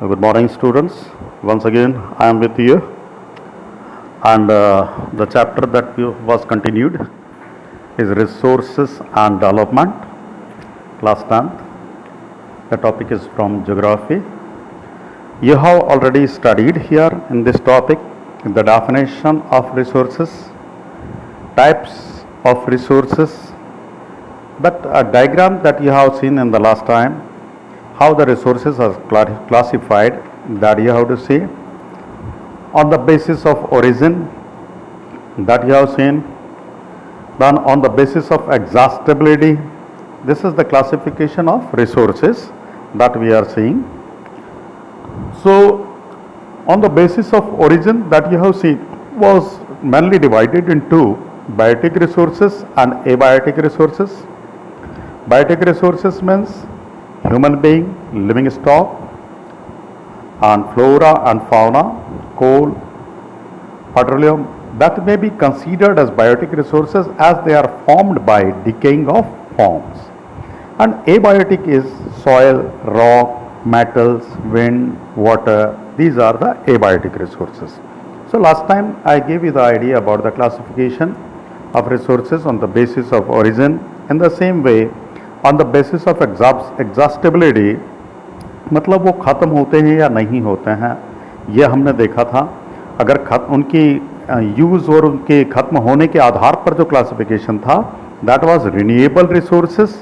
Good morning, students. Once again, I am with you, and the chapter that was continued is resources and development. Class 10th. The topic is from geography. You have already studied here in this topic the definition of resources, types of resources, but a diagram that you have seen in the last time, how the resources are classified, that you have to see on the basis of origin, that you have seen, then on the basis of exhaustibility. This is the classification of resources that we are seeing. So on the basis of origin that you have seen was mainly divided into biotic resources and abiotic resources. Biotic resources means human being, living stock, and flora and fauna, coal, petroleum, that may be considered as biotic resources as they are formed by decaying of forms. And abiotic is soil, rock, metals, wind, water. These are the abiotic resources. So last time I gave you the idea about the classification of resources on the basis of origin. In the same way, on the basis of exhaustibility, मतलब वो ख़त्म होते हैं या नहीं होते हैं, यह हमने देखा था. अगर उनकी यूज़ और उनके ख़त्म होने के आधार पर जो क्लासिफिकेशन था, that was renewable resources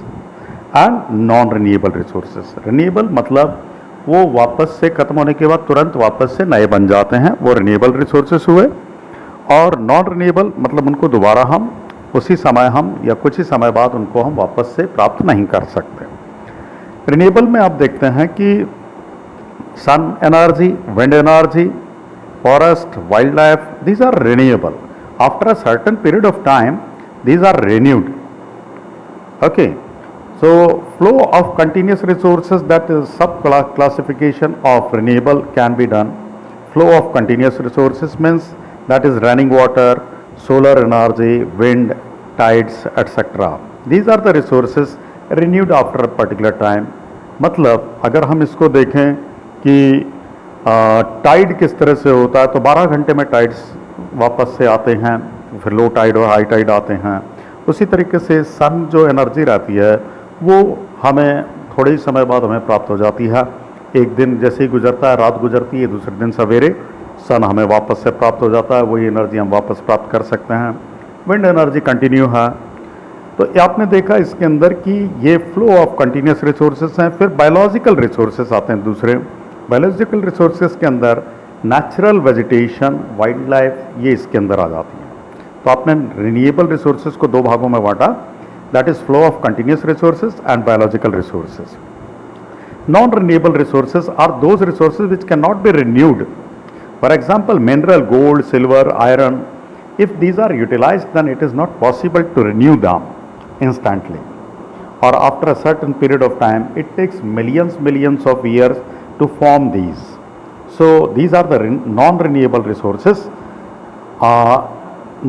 and non renewable resources. Renewable मतलब वो वापस से ख़त्म होने के बाद तुरंत वापस से नए बन जाते हैं, वो रिन्यूएबल रिसोर्सेज हुए. और नॉन रिन्यूएबल मतलब उनको दोबारा हम उसी समय हम या कुछ ही समय बाद उनको हम वापस से प्राप्त नहीं कर सकते. रिन्यूएबल में आप देखते हैं कि sun energy, wind energy, forest, wildlife, these are renewable. After a certain period of time these are renewed. Okay, so flow of continuous resources, that is sub classification of renewable can be done. Flow of continuous resources means that is running water, solar energy, wind, tides, etc. These are the resources renewed after a particular time. मतलब अगर हम इसको देखें कि Tide किस तरह से होता है, तो 12 घंटे में टाइड्स वापस से आते हैं, फिर लो टाइड और हाई टाइड आते हैं. उसी तरीके से सन जो एनर्जी रहती है वो हमें थोड़े ही समय बाद हमें प्राप्त हो जाती है. एक दिन जैसे ही गुजरता है, रात गुजरती है, दूसरे दिन सवेरे सन हमें वापस से प्राप्त हो जाता है, वही एनर्जी हम वापस प्राप्त कर सकते हैं. विंड एनर्जी कंटिन्यू है. तो आपने देखा इसके अंदर कि ये फ्लो ऑफ कंटिन्यूस रिसोर्सेस हैं. फिर बायोलॉजिकल रिसोर्सेस आते हैं दूसरे. बायोलॉजिकल रिसोर्सेस के अंदर नेचुरल वेजिटेशन, वाइल्ड लाइफ, ये इसके अंदर आ जाती हैं. तो आपने रिन्यूएबल रिसोर्सेज को दो भागों में बांटा, that is flow of continuous resources and biological resources. Non renewable resources are those resources which can not be renewed. For example, mineral, gold, silver, iron, if these are utilized, then it is not possible to renew them instantly. Or after a certain period of time, it takes millions of years to form these. So these are the non-renewable resources.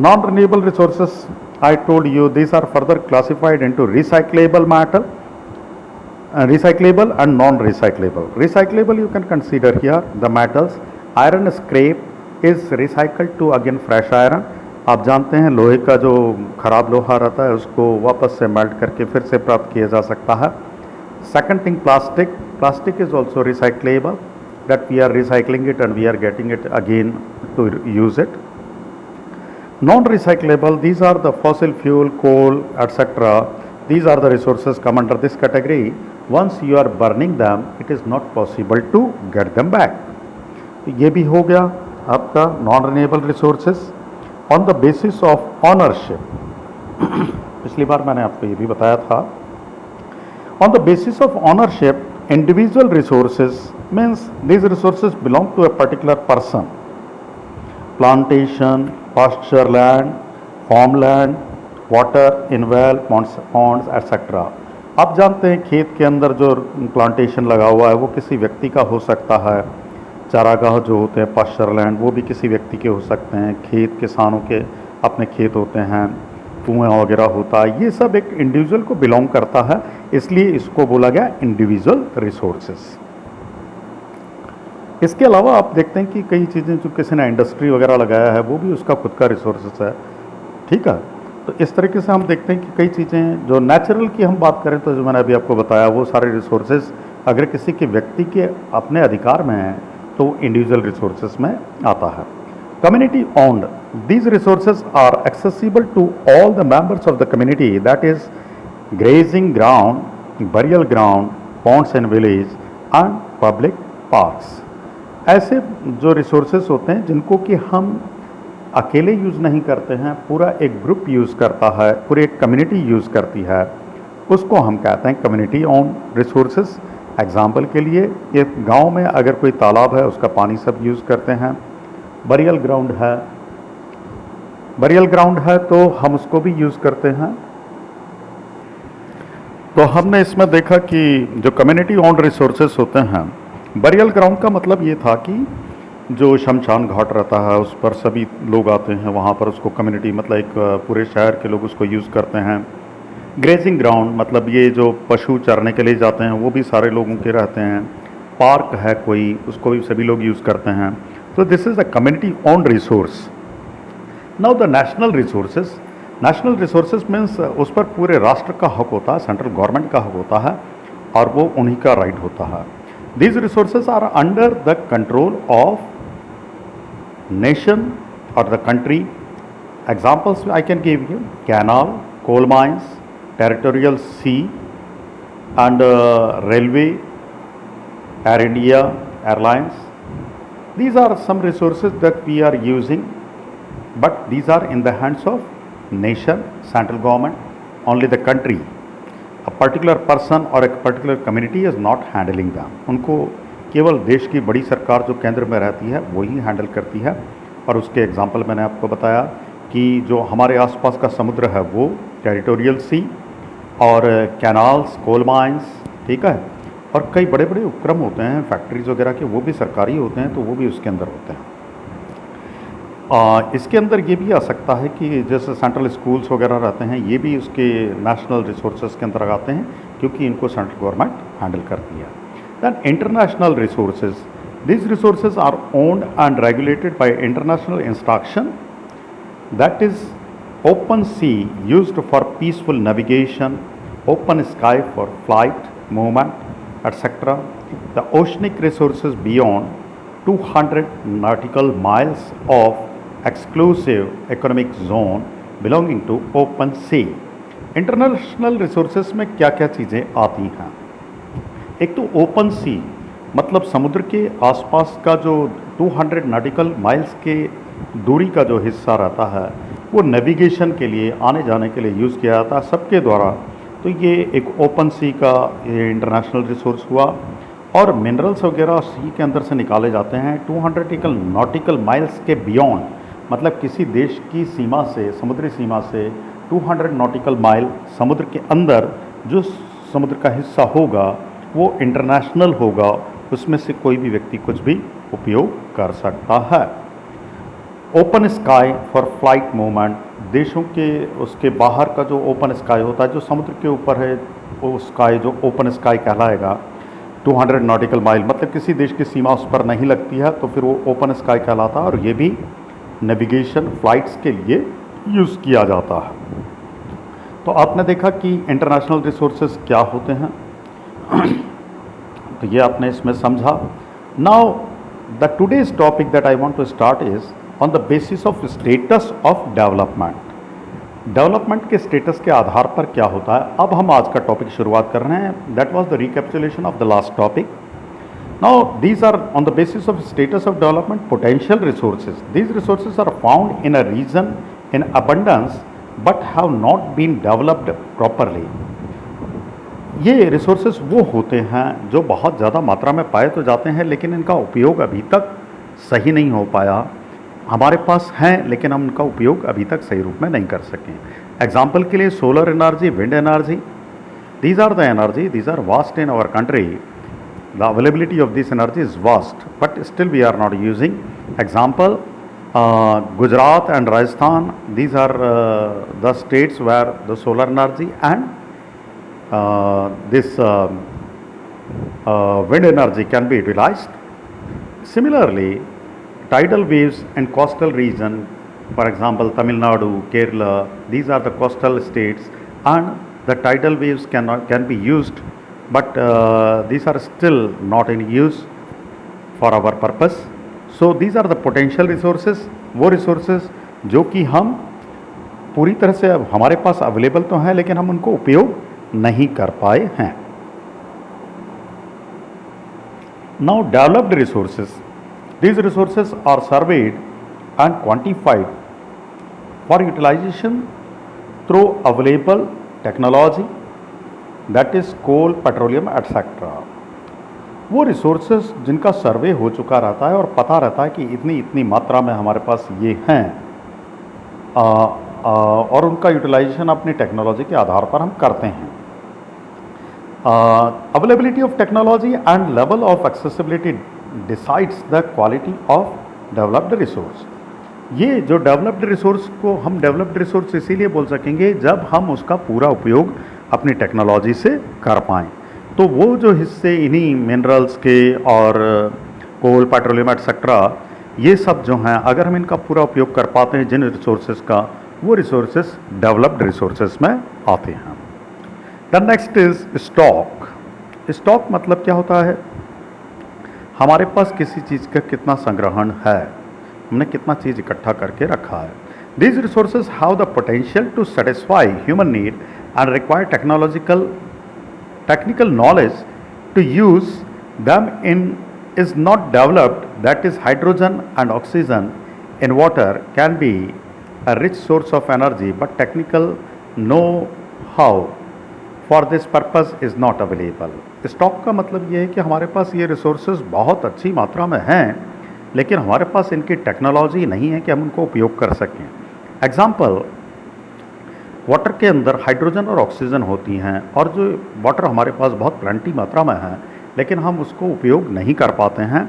Non-renewable resources, I told you, these are further classified into recyclable matter, recyclable and non-recyclable. Recyclable you can consider here the metals. Iron scrap is recycled to again fresh iron. आप जानते हैं लोहे का जो खराब लोहा रहता है उसको वापस से मेल्ट करके फिर से प्राप्त किया जा सकता है. Second thing, plastic. Plastic is also recyclable, that we are recycling it and we are getting it again to use it. Non recyclable, these are the fossil fuel, coal, etcetera. These are the resources come under this category. Once you are burning them, it is not possible to get them back. ये भी हो गया आपका non renewable resources. On the basis of ownership, पिछली बार मैंने आपको ये भी बताया था. On the basis of ownership, individual resources means these resources belong to a particular person. Plantation, pasture land, farm land, water in well, ponds etcetera. आप जानते हैं खेत के अंदर जो प्लांटेशन लगा हुआ है वो किसी व्यक्ति का हो सकता है. चारागाह जो होते हैं, पास्चर लैंड, वो भी किसी व्यक्ति के हो सकते हैं. खेत किसानों के अपने खेत होते हैं, कुएं वगैरह होता है, ये सब एक इंडिविजुअल को बिलोंग करता है, इसलिए इसको बोला गया इंडिविजुअल रिसोर्सेस. इसके अलावा आप देखते हैं कि कई चीज़ें जो किसी ने इंडस्ट्री वगैरह लगाया है वो भी उसका खुद का रिसोर्सेस है, ठीक है। तो इस तरीके से हम देखते हैं कि कई चीज़ें जो नेचुरल की हम बात करें तो जो मैंने अभी आपको बताया वो सारे रिसोर्सेज अगर किसी के व्यक्ति के अपने अधिकार में हैं तो इंडिविजुअल रिसोर्सेज में आता है। Community owned, these resources are accessible to all the members of the community, that is grazing ground, burial ground, ponds in village and public parks. ऐसे जो रिसोर्सेज होते हैं जिनको कि हम अकेले यूज़ नहीं करते हैं, पूरा एक ग्रुप यूज़ करता है, पूरी एक कम्युनिटी यूज़ करती है, उसको हम कहते हैं कम्युनिटी ओन रिसोर्सेज। एग्जाम्पल के लिए एक गांव में अगर कोई तालाब है उसका पानी सब यूज़ करते हैं। बरियल ग्राउंड है तो हम उसको भी यूज़ करते हैं। तो हमने इसमें देखा कि जो कम्युनिटी ओन रिसोर्सेज होते हैं, बरियल ग्राउंड का मतलब ये था कि जो शमशान घाट रहता है उस पर सभी लोग आते हैं, वहाँ पर उसको कम्युनिटी मतलब एक पूरे शहर के लोग उसको यूज़ करते हैं। ग्रेजिंग ग्राउंड मतलब ये जो पशु चरने के लिए जाते हैं वो भी सारे लोगों के रहते हैं। पार्क है कोई, उसको भी सभी लोग यूज़ करते हैं। तो this is a community own resource. Now the national resources means उस पर पूरे राष्ट्र का हक होता है, सेंट्रल गवर्नमेंट का हक होता है और वो उन्हीं का राइट होता है। These resources are under the control of nation or the country. Examples I can give you: canal, coal mines, territorial sea, and railway, Air India, airlines. These are some resources that we are using, but these are in the hands of nation, central government, only the country. A particular person or a particular community is not handling them. उनको केवल देश की बड़ी सरकार जो केंद्र में रहती है वही हैंडल करती है। और उसके एग्जाम्पल मैंने आपको बताया कि जो हमारे आसपास का समुद्र है वो टेरिटोरियल सी, और कैनाल्स, कोल माइंस, ठीक है, और कई बड़े बड़े उपक्रम होते हैं फैक्ट्रीज वगैरह के, वो भी सरकारी होते हैं तो वो भी उसके अंदर होते हैं। इसके अंदर ये भी आ सकता है कि जैसे सेंट्रल स्कूल्स वगैरह रहते हैं, ये भी उसके नेशनल रिसोर्सेज के अंदर आते हैं क्योंकि इनको सेंट्रल गवर्नमेंट हैंडल करती है। Then international resources, this resources are owned and regulated by international instruction, that is open sea used for peaceful navigation, open sky for flight, movement etcetera. The oceanic resources beyond 200 nautical miles of exclusive economic zone belonging to open sea. International resources में क्या क्या चीज़ें आती हैं? एक तो open सी मतलब समुद्र के आसपास का जो 200 नाटिकल माइल्स के दूरी का जो हिस्सा रहता है वो नेविगेशन के लिए, आने जाने के लिए यूज़ किया जाता है सबके द्वारा। तो ये एक ओपन सी का ये इंटरनेशनल रिसोर्स हुआ। और मिनरल्स वगैरह सी के अंदर से निकाले जाते हैं 200 नॉटिकल माइल्स के बियॉन्ड, मतलब किसी देश की सीमा से, समुद्री सीमा से 200 नॉटिकल माइल समुद्र के अंदर जो समुद्र का हिस्सा होगा वो इंटरनेशनल होगा, उसमें से कोई भी व्यक्ति कुछ भी उपयोग कर सकता है। Open sky for flight movement, देशों के उसके बाहर का जो ओपन स्काई होता है, जो समुद्र के ऊपर है वो स्काई जो ओपन स्काई कहलाएगा। 200 नॉटिकल माइल मतलब किसी देश की सीमा उस पर नहीं लगती है तो फिर वो ओपन स्काई कहलाता है, और ये भी नेविगेशन फ्लाइट्स के लिए यूज़ किया जाता है। तो आपने देखा कि इंटरनेशनल रिसोर्सेज क्या होते हैं तो ये आपने इसमें समझा। Now the today's topic that I want to start is on the basis of status of development. Development के स्टेटस के आधार पर क्या होता है, अब हम आज का टॉपिक शुरुआत कर रहे हैं। That was the recapitulation of the last topic. Now these are on the basis of status of development potential resources. These resources are found in a region in abundance but have not been developed properly. ये resources वो होते हैं जो बहुत ज़्यादा मात्रा में पाए तो जाते हैं लेकिन इनका उपयोग अभी तक सही नहीं हो पाया। हमारे पास हैं लेकिन हम उनका उपयोग अभी तक सही रूप में नहीं कर सकें। एग्जाम्पल के लिए solar energy, wind energy, these are the energy, these are vast in our country. The availability of this energy is vast but still we are not using. Example Gujarat and Rajasthan, these are the states where the solar energy and this wind energy can be utilized. Similarly, tidal waves in coastal region, for example, Tamil Nadu, Kerala, these are the coastal states, and the tidal waves can be used, but these are still not in use for our purpose. So these are the potential resources, वो resources जो कि हम पूरी तरह से अब हमारे पास available तो हैं लेकिन हम उनको उपयोग नहीं कर पाए हैं. Now developed resources, these resources are surveyed and quantified for utilization through available technology, that is coal, petroleum, etc. वो रिसोर्सेज जिनका सर्वे हो चुका रहता है और पता रहता है कि इतनी इतनी मात्रा में हमारे पास ये हैं, और उनका यूटिलाइजेशन अपनी टेक्नोलॉजी के आधार पर हम करते हैं. Availability of technology and level of accessibility decides the quality of developed resource. ये जो डेवलप्ड रिसोर्स को हम डेवलप्ड रिसोर्स इसीलिए बोल सकेंगे जब हम उसका पूरा उपयोग अपनी टेक्नोलॉजी से कर पाएँ. तो वो जो हिस्से इन्हीं मिनरल्स के और कोल, पेट्रोलियम एक्सेट्रा, ये सब जो हैं, अगर हम इनका पूरा उपयोग कर पाते हैं जिन रिसोर्सेज का, वो रिसोर्सेज डेवलप्ड रिसोर्सेज में आते हैं. The next is stock. Stock मतलब क्या होता है? हमारे पास किसी चीज़ का कितना संग्रहण है, हमने कितना चीज़ इकट्ठा करके रखा है. These resources have the potential to satisfy human need and require technical knowledge to use them in is not developed, that is hydrogen and oxygen in water can be a rich source of energy, but technical know-how for this purpose is not available. Stock का मतलब ये है कि हमारे पास ये resources बहुत अच्छी मात्रा में हैं लेकिन हमारे पास इनकी टेक्नोलॉजी नहीं है कि हम उनको उपयोग कर सकें. एग्जाम्पल, वाटर के अंदर हाइड्रोजन और ऑक्सीजन होती हैं और जो वाटर हमारे पास बहुत प्लेंटी मात्रा में है लेकिन हम उसको उपयोग नहीं कर पाते हैं,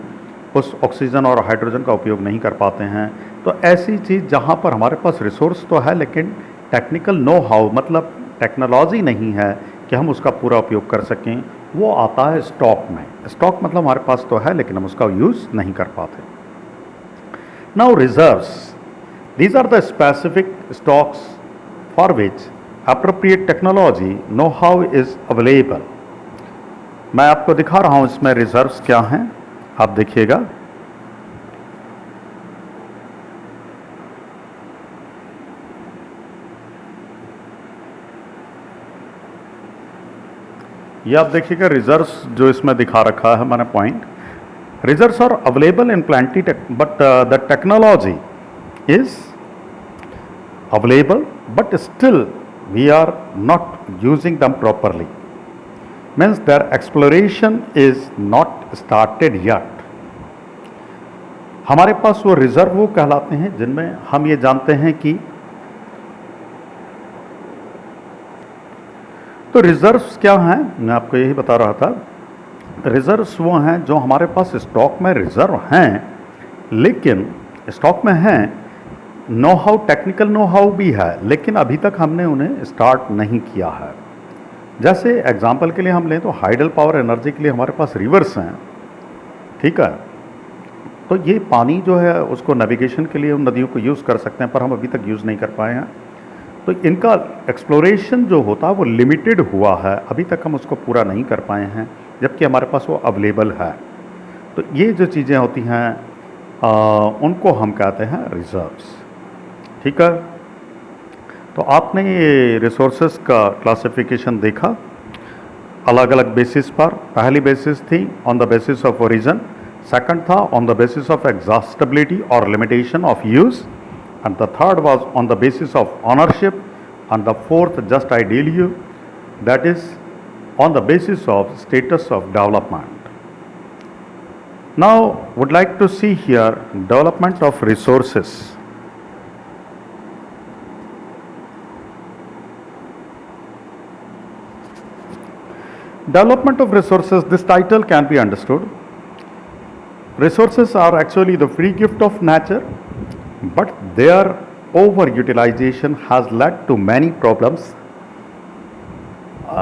उस ऑक्सीजन और हाइड्रोजन का उपयोग नहीं कर पाते हैं. तो ऐसी चीज़ जहाँ पर हमारे पास रिसोर्स तो है लेकिन टेक्निकल नो हाउ मतलब टेक्नोलॉजी नहीं है कि हम उसका पूरा उपयोग कर सकें, वो आता है स्टॉक में. स्टॉक मतलब हमारे पास तो है लेकिन हम उसका यूज़ नहीं कर पाते. Now reserves, these are the specific stocks for which appropriate technology know-how is available. मैं आपको दिखा रहा हूं इसमें रिजर्व्स क्या हैं, आप देखिएगा. ये आप देखिएगा रिजर्व्स जो इसमें दिखा रखा है मैंने point. Reserves are available in plenty but the technology is available, but still we are not using them properly. Means their exploration is not started yet. हमारे पास वो रिजर्व वो कहलाते हैं जिनमें हम ये जानते हैं कि तो रिजर्व्स क्या हैं, मैं आपको यही बता रहा था. रिजर्व्स वो हैं जो हमारे पास स्टॉक में रिजर्व हैं लेकिन स्टॉक में हैं, know how technical know how भी है लेकिन अभी तक हमने उन्हें स्टार्ट नहीं किया है. जैसे एग्जांपल के लिए हम लें तो हाइडल पावर एनर्जी के लिए हमारे पास रिवर्स हैं, ठीक है. तो ये पानी जो है उसको नेविगेशन के लिए उन नदियों को यूज़ कर सकते हैं पर हम अभी तक यूज़ नहीं कर पाए हैं. तो इनका एक्सप्लोरेशन जो होता है वो लिमिटेड हुआ है, अभी तक हम उसको पूरा नहीं कर पाए हैं जबकि हमारे पास वो अवेलेबल है. तो ये जो चीज़ें होती हैं उनको हम कहते हैं रिजर्व्स, ठीक है. तो आपने ये रिसोर्सेज का क्लासिफिकेशन देखा अलग अलग बेसिस पर. पहली बेसिस थी on the basis of origin, second था on the basis of exhaustibility और limitation of use, and the third was on the basis of ownership, and the fourth just I deal you that is on the basis of status of development. Now would like to see here development of resources. Development of resources, this title can be understood. Resources are actually the free gift of nature, but their overutilization has led to many problems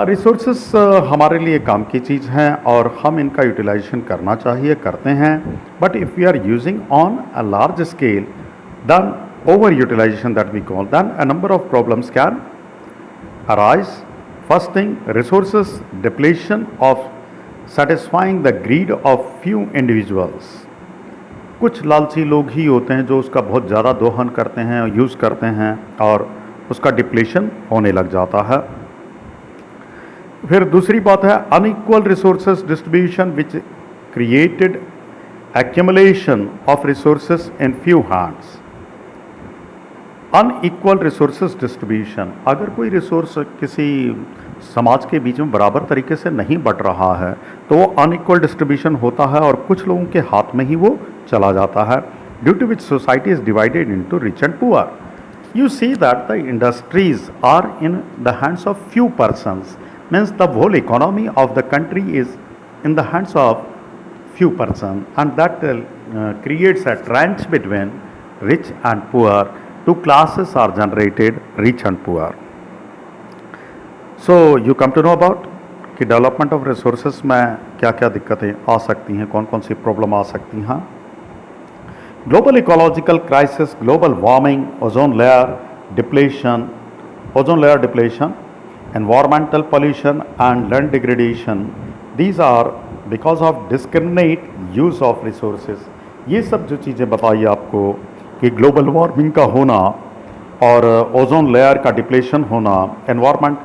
resources हमारे लिए काम की चीज़ हैं और हम इनका utilisation करना चाहिए, करते हैं, but if we are using on a large scale then over utilization that we call, then a number of problems can arise. First thing, resources depletion of satisfying the greed of few individuals. कुछ लालची लोग ही होते हैं जो उसका बहुत ज़्यादा दोहन करते हैं और यूज़ करते हैं और उसका डिप्लेशन होने लग जाता है। फिर दूसरी बात है unequal resources distribution which created accumulation of resources in few hands. Unequal resources distribution, अगर कोई रिसोर्स किसी समाज के बीच में बराबर तरीके से नहीं बट रहा है तो वो अनइक्वल डिस्ट्रीब्यूशन होता है और कुछ लोगों के हाथ में ही वो चला जाता है, due to which society is divided into rich and poor. You see that the industries are in the hands of few persons, means the whole economy of the country is in the hands of few persons, and that creates a trench between rich and poor. Two classes are generated, rich and poor. So you come to know about कि development of resources में क्या क्या दिक्कतें आ सकती हैं, कौन कौन सी problem आ सकती हैं। Global ecological crisis, global warming, ozone layer depletion, environmental pollution and land degradation. These are because of discriminate use of resources. ये सब जो चीज़ें बताई आपको कि ग्लोबल वार्मिंग का होना और ओजोन लेयर का डिप्लेशन होना, एनवायरनमेंट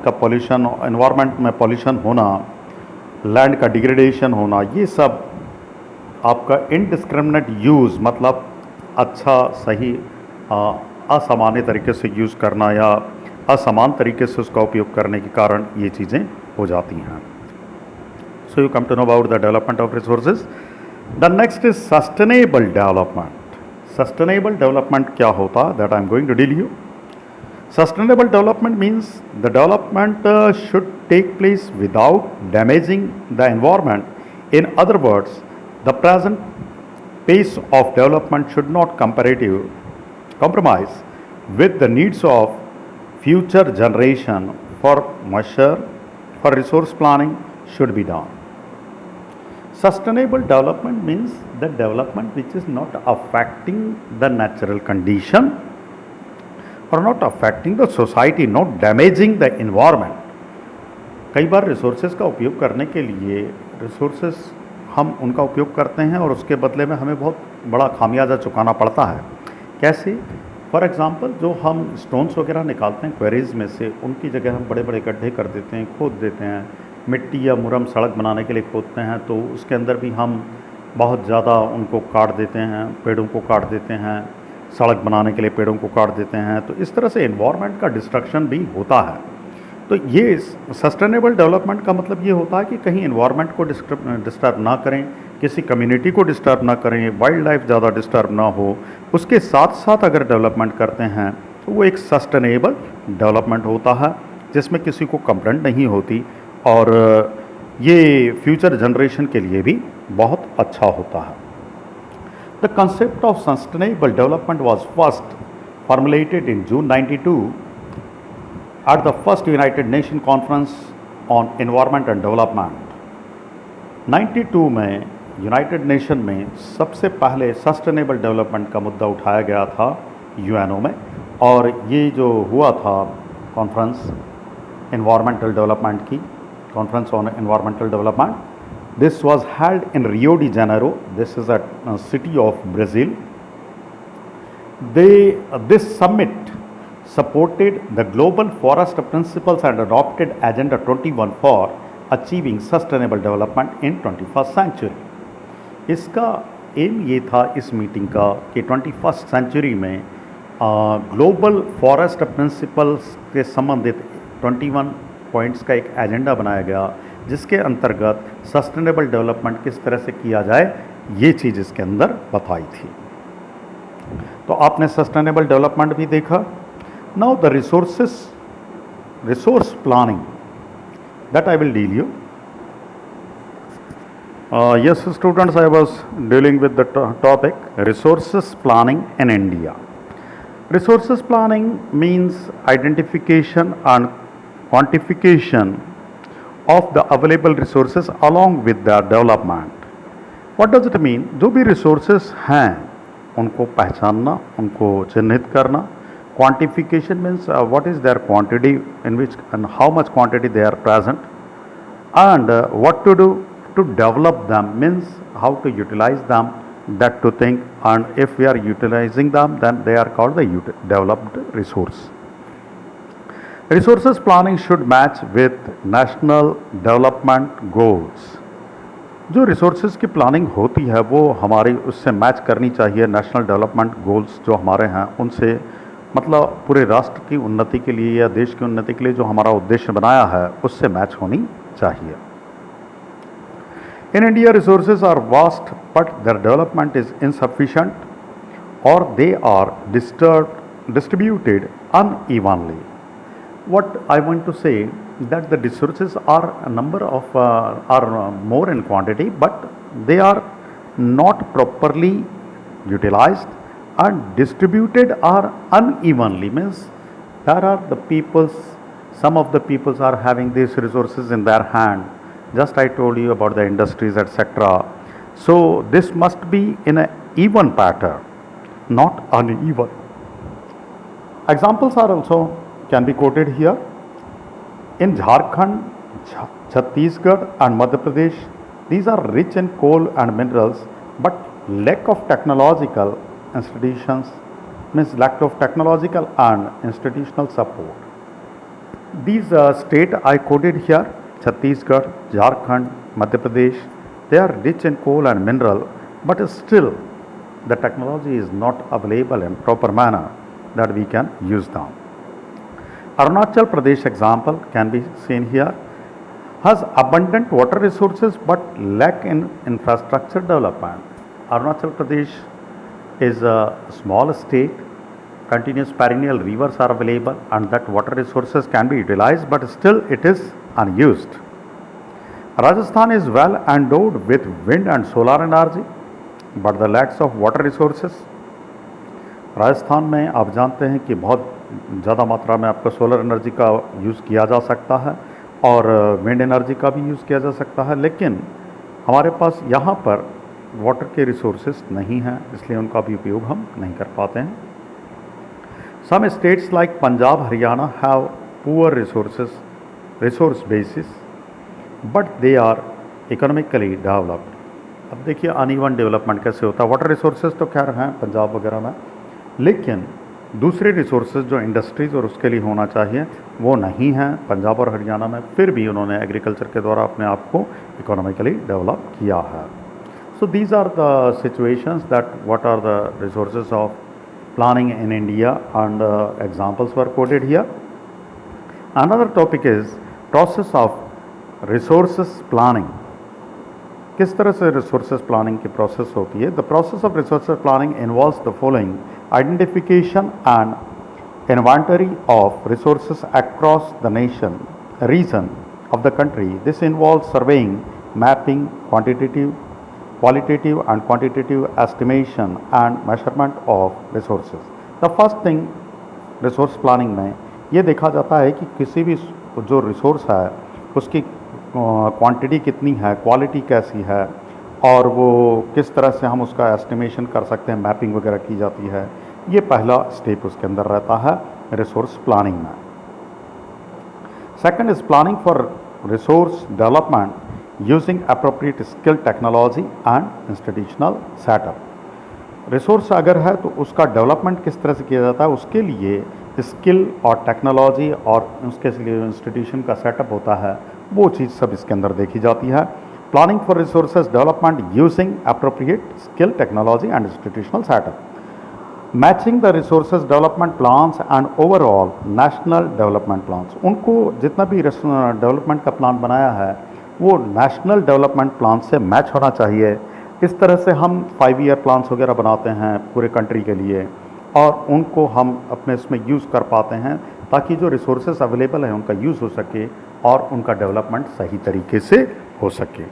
में पॉल्यूशन होना, लैंड का डिग्रेडेशन होना, ये सब आपका इनडिस्क्रिमिनेट यूज़ मतलब अच्छा सही असामान्य तरीके से यूज़ करना या असमान तरीके से उसका उपयोग करने के कारण ये चीज़ें हो जाती हैं। So you come to know about the development of resources. The next is sustainable development. Sustainable development क्या होता, that I am going to deal you. Sustainable development means the development should take place without damaging the environment. In other words, the present pace of development should not compromise with the needs of future generation. For resource planning should be done. Sustainable development means the development which is not affecting the natural condition or not affecting the society, not damaging the environment. कई बार resources का उपयोग करने के लिए resources हम उनका उपयोग करते हैं और उसके बदले में हमें बहुत बड़ा खामियाजा चुकाना पड़ता है। कैसे? फॉर एग्ज़ाम्पल जो हम स्टोन्स वगैरह निकालते हैं क्वेरीज में से, उनकी जगह हम बड़े बड़े गड्ढे कर देते हैं, खोद देते हैं, मिट्टी या मुरम सड़क बनाने के लिए खोदते हैं, तो उसके अंदर भी हम बहुत ज़्यादा उनको काट देते हैं, पेड़ों को काट देते हैं, सड़क बनाने के लिए पेड़ों को काट देते हैं, तो इस तरह से एनवायरनमेंट का डिस्ट्रक्शन भी होता है। तो ये सस्टेनेबल डेवलपमेंट का मतलब ये होता है कि कहीं एनवायरनमेंट को डिस्टर्ब ना करें, किसी कम्युनिटी को डिस्टर्ब ना करें, वाइल्ड लाइफ ज़्यादा डिस्टर्ब ना हो, उसके साथ साथ अगर डेवलपमेंट करते हैं तो वो एक सस्टेनेबल डेवलपमेंट होता है जिसमें किसी को कंप्लेंट नहीं होती और ये फ्यूचर जनरेशन के लिए भी बहुत अच्छा होता है। The concept of sustainable development was first formulated in June 92 at the first United Nations Conference on Environment and Development. 92 में यूनाइटेड नेशन में सबसे पहले सस्टेनेबल डेवलपमेंट का मुद्दा उठाया गया था यूएनओ में, और ये जो हुआ था कॉन्फ्रेंस एनवायरमेंटल डेवलपमेंट की, conference on environmental development, this was held in Rio de Janeiro. This is a city of Brazil. This summit supported the global forest principles and adopted Agenda 21 for achieving sustainable development in 21st century. इसका M ये था इस meeting का कि 21st century में global forest principles के संबंधित 21 points का एक एजेंडा बनाया गया जिसके अंतर्गत सस्टेनेबल डेवलपमेंट किस तरह से किया जाए ये चीज़ इसके अंदर बताई थी। तो आपने सस्टेनेबल डेवलपमेंट भी देखा। Now the resource planning that I will deal you. Yes students, I was dealing with the topic resources planning in India. Resources planning means identification and quantification of the available resources along with their development. What does it mean? जो भी resources हैं उनको पहचानना, उनको चिन्हित करना. Quantification means what is their quantity in which and how much quantity they are present, and what to do to develop them means how to utilize them, that to think, and if we are utilizing them then they are called the developed resource. Resources planning should match with national development goals. जो resources की planning होती है वो हमारी उससे match करनी चाहिए national development goals जो हमारे हैं उनसे, मतलब पूरे राष्ट्र की उन्नति के लिए या देश की उन्नति के लिए जो हमारा उद्देश्य बनाया है उससे मैच होनी चाहिए. In India resources are vast but their development is insufficient और they are distributed unevenly. What I want to say that the resources are a number of more in quantity, but they are not properly utilized and distributed are unevenly. Means there are the peoples, some of the peoples are having these resources in their hand. Just I told you about the industries, etc. So this must be in an even pattern, not uneven. Examples are also can be quoted here. In Jharkhand, Chhattisgarh and Madhya Pradesh, these are rich in coal and minerals, but lack of technological institutions, means lack of technological and institutional support. These state I quoted here, Chhattisgarh, Jharkhand, Madhya Pradesh, they are rich in coal and mineral, but still the technology is not available in proper manner that we can use them. Arunachal Pradesh example can be seen here, has abundant water resources but lack in infrastructure development. Arunachal Pradesh is a small state, continuous perennial rivers are available and that water resources can be utilized but still it is unused. Rajasthan is well endowed with wind and solar energy but the lacks of water resources. Rajasthan में आप जानते हैं कि बहुत ज़्यादा मात्रा में आपका सोलर एनर्जी का यूज़ किया जा सकता है और विंड एनर्जी का भी यूज़ किया जा सकता है, लेकिन हमारे पास यहाँ पर वाटर के रिसोर्सेज नहीं हैं, इसलिए उनका भी उपयोग हम नहीं कर पाते हैं. Some states like Punjab, Haryana have poor resource basis but they are economically developed. अब देखिए अनइवन डेवलपमेंट कैसे होता है. वाटर रिसोर्सेज तो खैर हैं पंजाब वगैरह में, लेकिन दूसरे रिसोर्सेज जो इंडस्ट्रीज़ और उसके लिए होना चाहिए वो नहीं हैं पंजाब और हरियाणा में, फिर भी उन्होंने एग्रीकल्चर के द्वारा अपने आप को इकोनॉमिकली डेवलप किया है. So these are the situations that what are the resources of planning in India and examples were quoted here. Another topic is process of resources planning. किस तरह से रिसोर्सेज प्लानिंग की प्रोसेस होती है. The process of resources planning involves the following: identification and inventory of resources across the region of the country. This involves surveying, mapping, qualitative and quantitative estimation and measurement of resources. The first thing resource planning में ये देखा जाता है कि किसी भी जो resource है उसकी क्वांटिटी कितनी है, क्वालिटी कैसी है और वो किस तरह से हम उसका एस्टिमेशन कर सकते हैं, मैपिंग वगैरह की जाती है. ये पहला स्टेप उसके अंदर रहता है रिसोर्स प्लानिंग में. Second is planning for resource development using appropriate skill, technology and institutional setup. Resource अगर है तो उसका डेवलपमेंट किस तरह से किया जाता है, उसके लिए स्किल और टेक्नोलॉजी और उसके लिए इंस्टीट्यूशन का सेटअप होता है, वो चीज़ सब इसके अंदर देखी जाती है. Planning for resources development using appropriate skill, technology and institutional setup. Matching the resources development plans and overall national development plans. उनको जितना भी डेवलपमेंट का प्लान बनाया है वो नेशनल डेवलपमेंट प्लान से मैच होना चाहिए. इस तरह से हम 5 ईयर प्लान्स वगैरह बनाते हैं पूरे कंट्री के लिए और उनको हम अपने इसमें यूज़ कर पाते हैं ताकि जो रिसोर्सेज अवेलेबल हैं उनका यूज़ हो सके और उनका डेवलपमेंट सही तरीके से हो सके.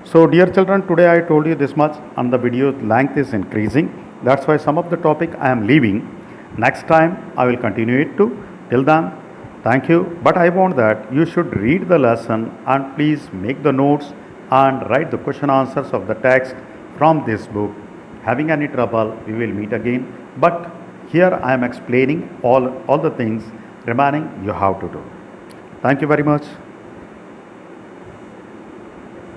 So dear children, today I told you this much and the video length is increasing. That's why some of the topic I am leaving. Next time I will continue it too. Till then, Thank you, but I want that you should read the lesson and please make the notes and write the question answers of the text from this book. Having any trouble, we will meet again. But here I am explaining all the things remaining you have to do. Thank you very much.